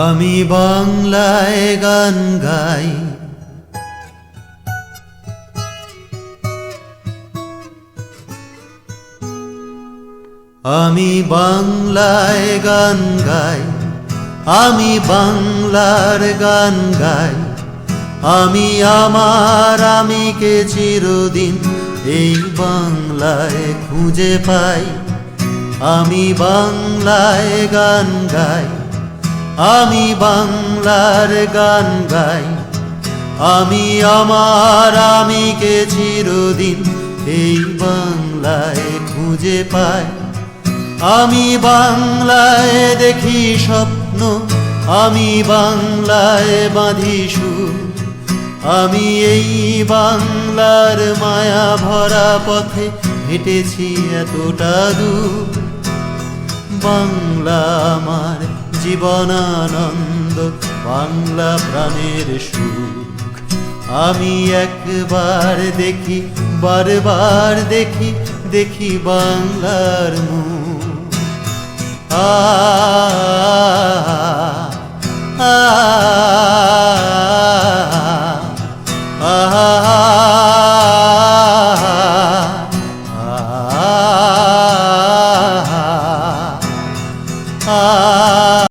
আমি বাংলায় গান গাই, আমি বাংলায় গান গাই, আমি বাংলার গান গাই। আমি আমার আমিকে চিরদিন এই বাংলায় খুঁজে পাই। আমি বাংলায় গান গাই, আমি বাংলার গান গাই। আমি আমার আমিকে চিরদিন এই বাংলায় খুঁজে পাই। আমি বাংলায় দেখি স্বপ্ন, আমি বাংলায় বাঁধি সুর। আমি এই বাংলার মায়া ভরা পথে হেঁটেছি এতটা দূর। বাংলা আমার জীবনানন্দ, বাংলা প্রাণের সুখ। আমি একবার দেখি, বারবার দেখি, দেখি বাংলার মুখ। আ আ আ আ